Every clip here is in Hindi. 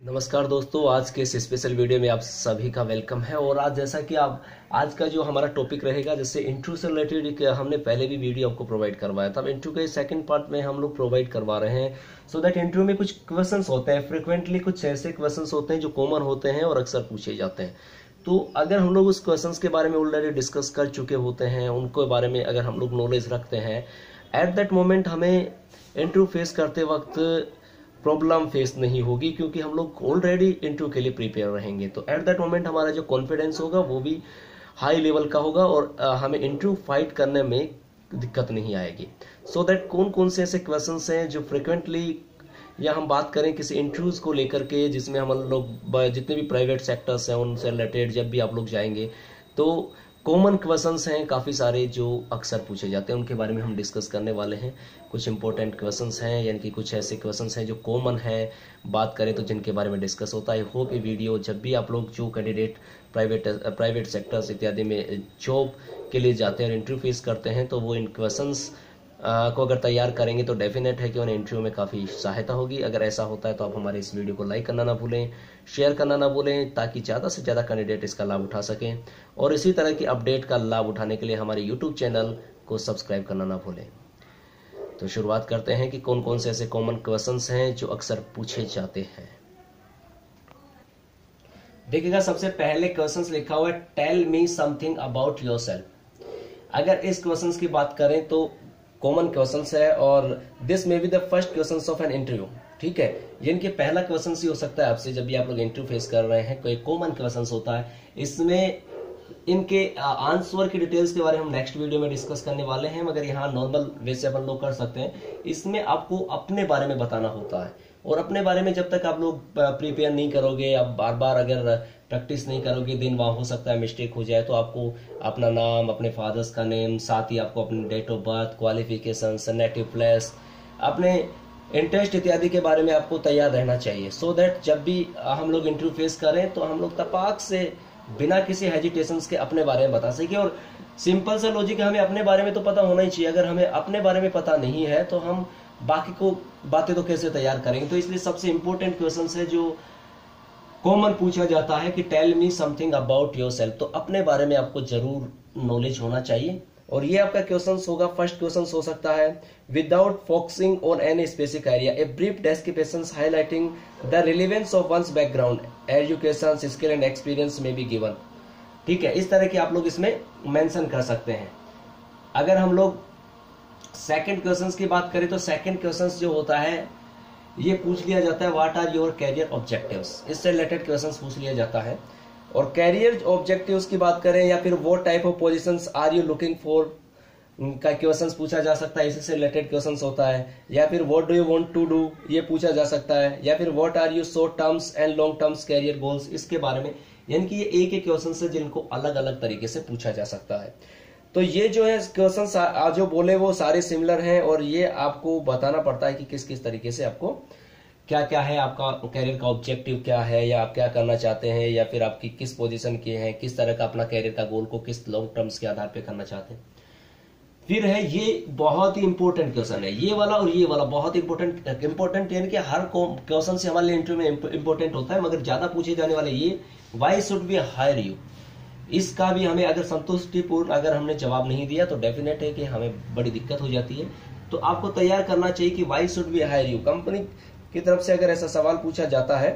नमस्कार दोस्तों, आज के इस स्पेशल वीडियो में आप सभी का वेलकम है। और आज जैसा कि आप आज का जो हमारा टॉपिक रहेगा, जैसे इंटरव्यू से रिलेटेड हमने पहले भी वीडियो आपको प्रोवाइड करवाया था। अब इंटरव्यू के सेकंड पार्ट में हम लोग प्रोवाइड करवा रहे हैं सो दैट इंटरव्यू में कुछ क्वेश्चंस होते हैं, फ्रिक्वेंटली कुछ ऐसे क्वेश्चंस होते हैं जो कॉमन होते हैं और अक्सर पूछे जाते हैं। तो अगर हम लोग उस क्वेश्चंस के बारे में ऑलरेडी डिस्कस कर चुके होते हैं, उनके बारे में अगर हम लोग नॉलेज रखते हैं, एट दैट मोमेंट हमें इंटरव्यू फेस करते वक्त प्रॉब्लम फेस नहीं होगी, क्योंकि हम लोग ऑलरेडी इंटरव्यू के लिए प्रिपेयर रहेंगे। तो एट दैट मोमेंट हमारा जो कॉन्फिडेंस होगा वो भी हाई लेवल का होगा और हमें इंटरव्यू फाइट करने में दिक्कत नहीं आएगी। सो दैट कौन कौन से ऐसे क्वेश्चंस हैं जो फ्रिक्वेंटली, या हम बात करें किसी इंटरव्यूज को लेकर के जिसमें हम लोग जितने भी प्राइवेट सेक्टर्स हैं उनसे रिलेटेड जब भी आप लोग जाएंगे तो कॉमन क्वेश्चंस हैं काफ़ी सारे जो अक्सर पूछे जाते हैं, उनके बारे में हम डिस्कस करने वाले हैं। कुछ इंपॉर्टेंट क्वेश्चंस हैं, यानी कि कुछ ऐसे क्वेश्चंस हैं जो कॉमन है, बात करें तो जिनके बारे में डिस्कस होता है। होप ये वीडियो जब भी आप लोग जो कैंडिडेट प्राइवेट सेक्टर्स इत्यादि में जॉब के लिए जाते हैं और इंटरव्यू फेस करते हैं, तो वो इन क्वेश्चंस को अगर तैयार करेंगे तो डेफिनेट है कि उन्हें इंटरव्यू में काफ़ी सहायता होगी। अगर ऐसा होता है तो आप हमारे इस वीडियो को लाइक करना ना भूलें, शेयर करना ना भूलें, ताकि ज़्यादा से ज़्यादा कैंडिडेट इसका लाभ उठा सकें। और इसी तरह की अपडेट का लाभ उठाने के लिए हमारे यूट्यूब चैनल को सब्सक्राइब करना ना भूलें। तो शुरुआत करते हैं कि कौन कौन से ऐसे कॉमन क्वेश्चंस हैं जो अक्सर पूछे जाते हैं। देखिएगा, सबसे पहले क्वेश्चंस लिखा हुआ है, tell me something about yourself. अगर इस क्वेश्चंस की बात करें तो कॉमन क्वेश्चंस है और this may be the first questions of an interview. ठीक है, इनके पहला क्वेश्चन ही हो सकता है आपसे जब भी आप लोग इंटरव्यू फेस कर रहे हैं, कोई कॉमन क्वेश्चंस होता है। इसमें इनके आंसर की डिटेल्स के बारे में हम नेक्स्ट वीडियो में डिस्कस करने वाले हैं, मगर यहाँ नॉर्मल वे से अपन लोग कर सकते हैं। इसमें आपको अपने बारे में बताना होता है, और अपने बारे में जब तक आप लोग प्रिपेयर नहीं करोगे, आप बार बार अगर प्रैक्टिस नहीं करोगे, दिन वहाँ हो सकता है मिस्टेक हो जाए, तो आपको अपना नाम, अपने फादर्स का नेम, साथ ही आपको अपने date of birth, qualification, native place, अपने इंटरेस्ट इत्यादि के बारे में आपको तैयार रहना चाहिए। सो दैट जब भी हम लोग इंटरव्यू फेस करें तो हम लोग तपाक से बिना किसी हेजिटेशंस के अपने बारे में बता सके। और सिंपल सा लॉजिक है, हमें अपने बारे में तो पता होना ही चाहिए। अगर हमें अपने बारे में पता नहीं है तो हम बाकी को बातें तो कैसे तैयार करेंगे। तो इसलिए सबसे इंपॉर्टेंट क्वेश्चन है जो कॉमन पूछा जाता है कि tell me something about yourself. तो अपने बारे में आपको जरूर नॉलेज होना चाहिए, और ये आपका क्वेश्चन होगा। फर्स्ट क्वेश्चन हो सकता है, without focusing on any specific area, a brief description highlighting the relevance of one's background, education, skill and experience may be given. ठीक है, इस तरह की आप लोग इसमें मेंशन कर सकते हैं। अगर हम लोग सेकंड क्वेश्चंस की बात करें तो सेकंड क्वेश्चंस जो होता है ये पूछ लिया जाता है, what are your career objectives. इससे रिलेटेड क्वेश्चंस पूछ लिया जाता है। और कैरियर ऑब्जेक्टिव्स की बात करें या फिर what type of positions are you looking for का क्वेश्चंस पूछा जा सकता है, इससे रिलेटेड क्वेश्चंस होता है। या फिर what do you want to do, ये पूछा जा सकता है। या फिर what are your short terms and long terms career goals, इसके बारे में। यानी कि ये एक एक क्वेश्चन है जिनको अलग अलग तरीके से पूछा जा सकता है। तो ये जो है क्वेश्चन जो बोले वो सारे सिमिलर हैं, और ये आपको बताना पड़ता है कि किस किस तरीके से आपको क्या क्या है, आपका कैरियर का ऑब्जेक्टिव क्या है, या आप क्या करना चाहते हैं, या फिर आपकी किस पोजीशन की है, किस तरह का अपना कैरियर का गोल को किस लॉन्ग टर्म्स के आधार पे करना चाहते हैं। फिर है, ये बहुत ही इंपॉर्टेंट क्वेश्चन है, ये वाला और ये वाला बहुत इंपॉर्टेंट, यानी कि हर क्वेश्चन से हमारे लिए इंटरव्यू में इंपॉर्टेंट होता है, मगर ज्यादा पूछे जाने वाले ये, why should we hire you. इसका भी हमें अगर संतुष्टिपूर्ण अगर हमने जवाब नहीं दिया तो डेफिनेट है कि हमें बड़ी दिक्कत हो जाती है। तो आपको तैयार करना चाहिए कि why should we hire you. Company की तरफ से अगर ऐसा सवाल पूछा जाता है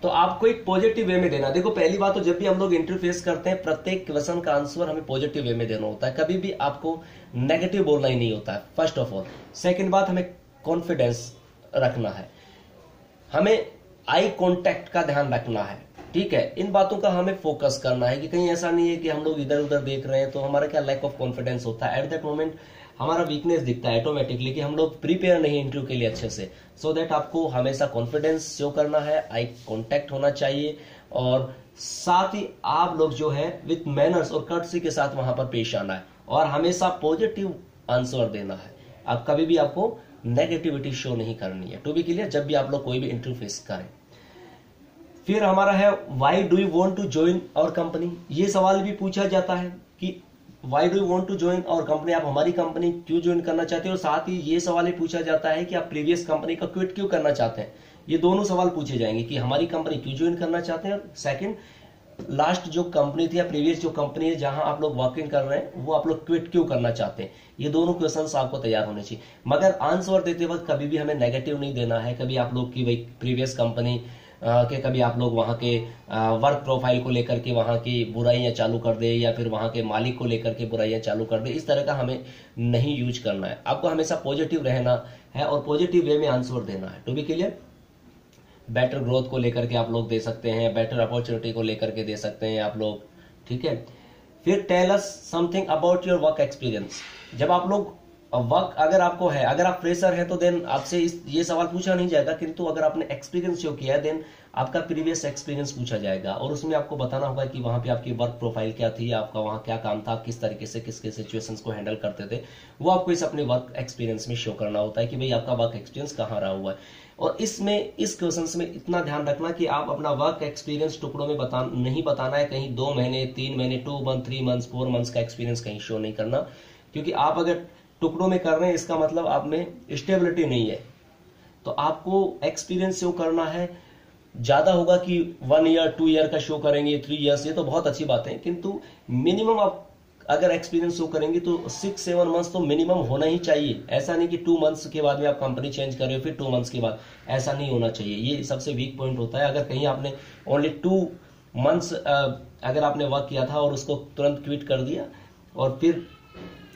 तो आपको एक पॉजिटिव वे में देना। देखो, पहली बात तो जब भी हम लोग इंटरव्यू फेस करते हैं, प्रत्येक क्वेश्चन का आंसर हमें पॉजिटिव वे में देना होता है, कभी भी आपको नेगेटिव बोलना ही नहीं होता है, फर्स्ट ऑफ ऑल। सेकेंड बात, हमें कॉन्फिडेंस रखना है, हमें आई कॉन्टेक्ट का ध्यान रखना है। ठीक है, इन बातों का हमें फोकस करना है कि कहीं ऐसा नहीं है कि हम लोग इधर उधर देख रहे हैं तो हमारा क्या लैक ऑफ कॉन्फिडेंस होता है, एट दैट मोमेंट हमारा वीकनेस दिखता है ऑटोमेटिकली कि हम लोग प्रिपेयर नहीं इंटरव्यू के लिए अच्छे से। सो दैट आपको हमेशा कॉन्फिडेंस शो करना है, आई कॉन्टेक्ट होना चाहिए, और साथ ही आप लोग जो है विथ मैनर्स और कर्टसी के साथ वहां पर पेश आना है, और हमेशा पॉजिटिव आंसर देना है। आप कभी भी आपको नेगेटिविटी शो नहीं करनी है, टू बी क्लियर, जब भी आप लोग कोई भी इंटरव्यू फेस करें। फिर हमारा है, why do you want to join our company. ये सवाल भी पूछा जाता है कि why do you want to join our company, आप हमारी कंपनी क्यों ज्वाइन करना चाहते हो। और साथ ही ये सवाल ही पूछा जाता है कि आप प्रीवियस कंपनी का क्विट क्यों करना चाहते हैं। ये दोनों सवाल पूछे जाएंगे कि हमारी कंपनी क्यों ज्वाइन करना चाहते हैं, और सेकंड, लास्ट जो कंपनी थी या प्रीवियस जो कंपनी है जहां आप लोग वर्किंग कर रहे हैं वो आप लोग क्विट क्यों करना चाहते हैं। ये दोनों क्वेश्चंस आपको तैयार होने चाहिए, मगर आंसर देते वक्त कभी भी हमें नेगेटिव नहीं देना है। कभी आप लोग की वही प्रीवियस कंपनी के कभी आप लोग वहां के वर्क प्रोफाइल को लेकर के वहां की बुराइयां चालू कर दे, या फिर वहां के मालिक को लेकर के बुराइयां चालू कर दे, इस तरह का हमें नहीं यूज करना है। आपको हमेशा पॉजिटिव रहना है और पॉजिटिव वे में आंसर देना है। To be clear, better growth को लेकर के आप लोग दे सकते हैं, बेटर अपॉर्चुनिटी को लेकर के दे सकते हैं आप लोग, ठीक है। फिर tell us something about your work experience. जब आप लोग वर्क अगर आपको है, अगर आप फ्रेशर हैं तो देन आपसे ये सवाल पूछा नहीं जाएगा, किंतु अगर आपने एक्सपीरियंस शो किया है देन आपका प्रीवियस एक्सपीरियंस पूछा जाएगा, और उसमें आपको बताना होगा कि वहां पे आपकी वर्क प्रोफाइल क्या थी, आपका वहां क्या काम था, किस तरीके से किसके सिचुएशंस को हैंडल करते थे, वो आपको इस अपने वर्क एक्सपीरियंस में शो करना होता है कि भाई आपका वर्क एक्सपीरियंस कहाँ रहा हुआ है। और इसमें इस क्वेश्चंस में इतना ध्यान रखना कि आप अपना वर्क एक्सपीरियंस टुकड़ों में नहीं बताना है, कहीं 2 महीने 3 महीने 2 मंथ 3 मंथ्स 4 मंथ्स का एक्सपीरियंस कहीं शो नहीं करना, क्योंकि आप अगर टुकड़ों में कर रहे हैं इसका मतलब आप में स्टेबिलिटी नहीं है। तो आपको एक्सपीरियंस शो करना है, ज्यादा होगा कि 1 ईयर 2 ईयर का शो करेंगे, 3 इयर्स, ये तो बहुत अच्छी बात है, किंतु मिनिमम आप अगर एक्सपीरियंस शो करेंगे तो 6-7 मंथ्स तो मिनिमम होना ही चाहिए। ऐसा नहीं कि 2 मंथ्स के बाद में आप कंपनी चेंज कर रहे हो फिर 2 मंथ्स के बाद, ऐसा नहीं होना चाहिए। ये सबसे वीक पॉइंट होता है। अगर कहीं आपने ओनली 2 मंथ्स अगर आपने वर्क किया था और उसको तुरंत क्विट कर दिया और फिर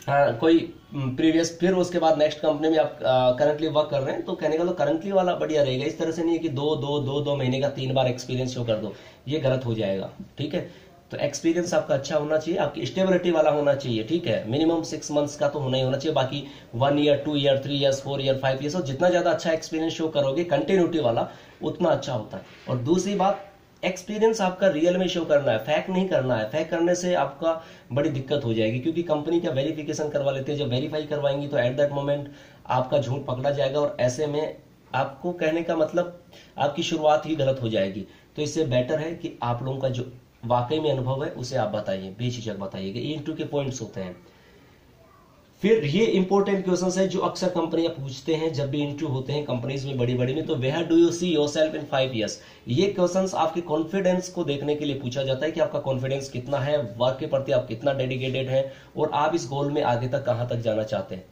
कोई प्रीवियस फिर उसके बाद नेक्स्ट कंपनी में आप करंटली वर्क कर रहे हैं, तो कहने का तो करंटली वाला बढ़िया रहेगा। इस तरह से नहीं है कि 2 महीने का 3 बार एक्सपीरियंस शो कर दो, ये गलत हो जाएगा, ठीक है। तो एक्सपीरियंस आपका अच्छा होना चाहिए, आपकी स्टेबिलिटी वाला होना चाहिए, ठीक है। मिनिमम 6 मंथ्स का तो होना ही होना चाहिए, बाकी 1 year 2 year 3 years 4 year 5 years, और जितना ज्यादा अच्छा एक्सपीरियंस शो करोगे कंटिन्यूटी वाला उतना अच्छा होता है। और दूसरी बात, एक्सपीरियंस आपका रियल में शो करना है, फेक नहीं करना है। फेक करने से आपका बड़ी दिक्कत हो जाएगी, क्योंकि कंपनी का वेरिफिकेशन करवा लेते हैं, जब वेरीफाई करवाएंगी तो एट दैट मोमेंट आपका झूठ पकड़ा जाएगा, और ऐसे में आपको कहने का मतलब आपकी शुरुआत ही गलत हो जाएगी। तो इससे बेटर है कि आप लोगों का जो वाकई में अनुभव है उसे आप बताइए, बेझिझक बताइएगा। ये इंटरव्यू के पॉइंट्स होते हैं। फिर ये इंपॉर्टेंट क्वेश्चन है जो अक्सर कंपनियां पूछते हैं जब भी इंटरव्यू होते हैं कंपनीज में, बड़ी बड़ी में, तो where do you see yourself in 5 years. ये क्वेश्चंस आपके कॉन्फिडेंस को देखने के लिए पूछा जाता है कि आपका कॉन्फिडेंस कितना है, वर्क के प्रति आप कितना डेडिकेटेड है, और आप इस गोल में आगे तक कहां तक जाना चाहते हैं।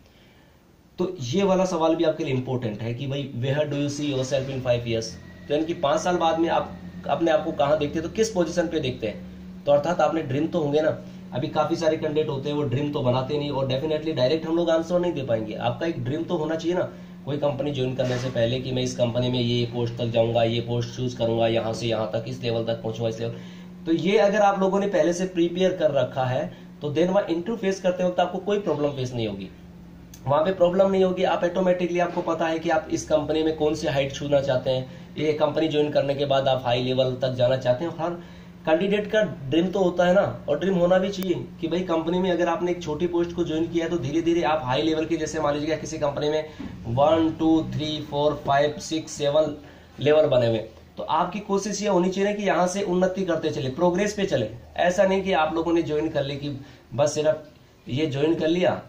तो ये वाला सवाल भी आपके लिए इंपॉर्टेंट है कि भाई where do you see yourself in 5 years, तो यानी कि 5 साल बाद में आप अपने आप को कहां देखते हैं, तो किस पोजीशन पे देखते हैं। तो अर्थात आपने ड्रीम तो होंगे ना। अभी काफी सारे कैंडिडेट होते हैं वो ड्रीम तो बनाते नहीं, और डेफिनेटली डायरेक्ट हम लोग आंसर नहीं दे पाएंगे। आपका एक ड्रीम तो होना चाहिए ना, कोई कंपनी ज्वाइन करने से पहले कि मैं इस कंपनी में ये पोस्ट तक जाऊंगा, ये पोस्ट चूज करूंगा, यहाँ से यहाँ तक, इस लेवल तक पहुंचूंगा, इस लेवल। तो ये अगर आप लोगों ने पहले से प्रिपेयर कर रखा है तो देन वहां इंटरव्यू फेस करते वक्त आपको कोई प्रॉब्लम फेस नहीं होगी, वहां पे प्रॉब्लम नहीं होगी। आप ऑटोमेटिकली आपको पता है कि आप इस कंपनी में कौन सी हाइट छूना चाहते हैं, ये कंपनी ज्वाइन करने के बाद आप हाई लेवल तक जाना चाहते हैं। हर कैंडिडेट का ड्रीम तो होता है ना, और ड्रीम होना भी चाहिए कि भाई कंपनी में अगर आपने एक छोटी पोस्ट को ज्वाइन किया है तो धीरे धीरे आप हाई लेवल की, जैसे मान लीजिएगा किसी कंपनी में 1 2 3 4 5 6 7 लेवल बने हुए, तो आपकी कोशिश ये होनी चाहिए कि यहाँ से उन्नति करते चले, प्रोग्रेस पे चले। ऐसा नहीं कि आप लोगों ने ज्वाइन कर ली कि बस सिर्फ ये ज्वाइन कर लिया,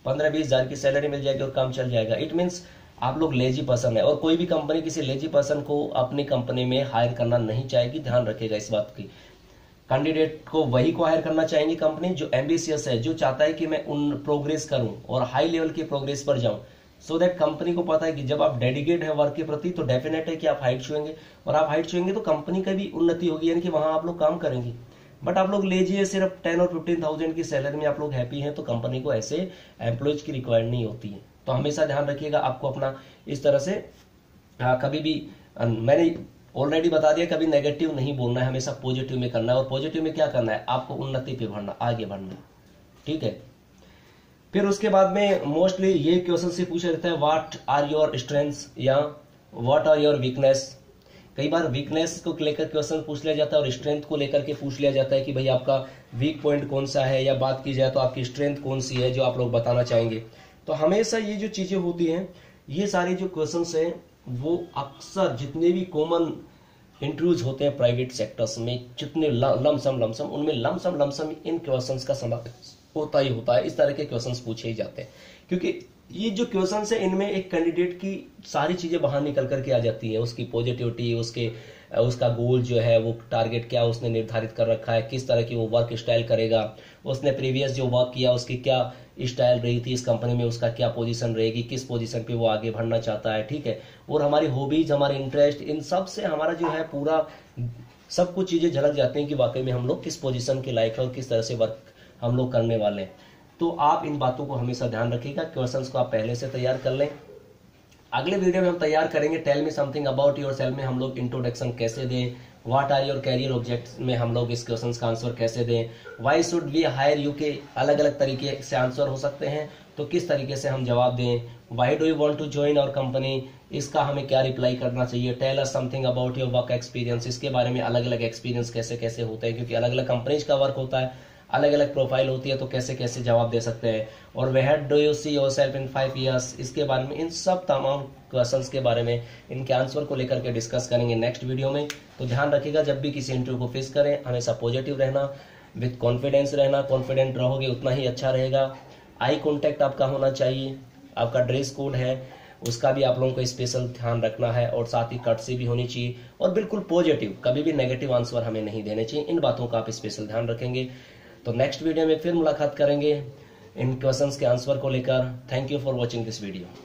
15-20 हजार की सैलरी मिल जाएगी और काम चल जाएगा। इट मीन्स आप लोग लेजी पर्सन है, और कोई भी कंपनी किसी लेजी पर्सन को अपनी कंपनी में हायर करना नहीं चाहेगी। ध्यान रखिएगा इस बात की। कैंडिडेट को वही को हायर करना चाहेंगी कंपनी जो एम्बिशियस है, जो चाहता है कि मैं उन प्रोग्रेस करूं और हाई लेवल की प्रोग्रेस पर जाऊं, सो दैट कंपनी को पता है कि जब आप डेडिकेट है वर्क के प्रति तो डेफिनेट है कि आप हाइट छुएंगे, और आप हाइट छुएंगे तो कंपनी का भी उन्नति होगी, यानी कि वहां आप लोग काम करेंगे। बट आप लोग लेजी है, सिर्फ 10 और 15,000 की सैलरी में आप लोग हैप्पी हैं, तो कंपनी को ऐसे एम्प्लॉयज की रिक्वायर्ड नहीं होती है। तो हमेशा ध्यान रखिएगा, आपको अपना इस तरह से कभी भी, मैंने ऑलरेडी बता दिया, कभी नेगेटिव नहीं बोलना है, हमेशा पॉजिटिव में करना है। और पॉजिटिव में क्या करना है, आपको उन्नति पे बढ़ना, आगे बढ़ना, ठीक है। फिर उसके बाद में मोस्टली ये क्वेश्चन से पूछा जाता है व्हाट आर योर स्ट्रेंथ्स या व्हाट आर योर वीकनेस। कई बार वीकनेस को लेकर क्वेश्चन पूछ लिया जाता है और स्ट्रेंथ को लेकर के पूछ लिया जाता है कि भाई आपका वीक पॉइंट कौन सा है, या बात की जाए तो आपकी स्ट्रेंथ कौन सी है जो आप लोग बताना चाहेंगे। तो हमेशा ये जो चीजें होती हैं, ये सारी जो क्वेश्चंस हैं वो अक्सर जितने भी कॉमन इंटरव्यूज होते हैं प्राइवेट सेक्टर्स में, जितने लमसम उनमें लमसम इन क्वेश्चंस का समावेश होता ही होता है। इस तरह के क्वेश्चंस पूछे ही जाते हैं, क्योंकि ये जो क्वेश्चन है इनमें एक कैंडिडेट की सारी चीजें बाहर निकल करके आ जाती है, उसकी पॉजिटिविटी, उसका गोल जो है, वो टारगेट क्या उसने निर्धारित कर रखा है, किस तरह की वो वर्क स्टाइल करेगा, उसने प्रीवियस जो वर्क किया उसकी क्या स्टाइल रही थी, इस कंपनी में उसका क्या पोजीशन रहेगी, किस पोजीशन पे वो आगे बढ़ना चाहता है, ठीक है। और हमारी हॉबीज, हमारे इंटरेस्ट, इन सब से हमारा जो है पूरा सब कुछ चीजें झलक जाती हैं कि वाकई में हम लोग किस पोजीशन के लायक है और किस तरह से वर्क हम लोग करने वाले हैं। तो आप इन बातों को हमेशा ध्यान रखिएगा, क्वेश्चंस को आप पहले से तैयार कर लें। अगले वीडियो में हम तैयार करेंगे tell me something about yourself में हम लोग इंट्रोडक्शन कैसे दें, what are your career objects में हम लोग इस क्वेश्चन का आंसर कैसे दें, why should we hire you के अलग अलग तरीके से आंसर हो सकते हैं, तो किस तरीके से हम जवाब दें, why do you want to join our company, इसका हमें क्या रिप्लाई करना चाहिए, tell us something about your work experience, इसके बारे में अलग अलग एक्सपीरियंस कैसे कैसे होते हैं, क्योंकि अलग अलग कंपनीज का वर्क होता है, अलग अलग प्रोफाइल होती है, तो कैसे कैसे जवाब दे सकते हैं, और where do you see yourself in 5 years, इसके बारे में, इन सब तमाम क्वेश्चंस के बारे में, इनके आंसर को लेकर के डिस्कस करेंगे नेक्स्ट वीडियो में। तो ध्यान रखिएगा, जब भी किसी इंटरव्यू को फेस करें हमेशा पॉजिटिव रहना, विद कॉन्फिडेंस रहना, कॉन्फिडेंट रहोगे उतना ही अच्छा रहेगा। आई कॉन्टैक्ट आपका होना चाहिए, आपका ड्रेस कोड है उसका भी आप लोगों को स्पेशल ध्यान रखना है, और साथ ही कट से भी होनी चाहिए, और बिल्कुल पॉजिटिव, कभी भी नेगेटिव आंसर हमें नहीं देने चाहिए। इन बातों का आप स्पेशल ध्यान रखेंगे। तो नेक्स्ट वीडियो में फिर मुलाकात करेंगे इन क्वेश्चंस के आंसर को लेकर। Thank you for watching this video.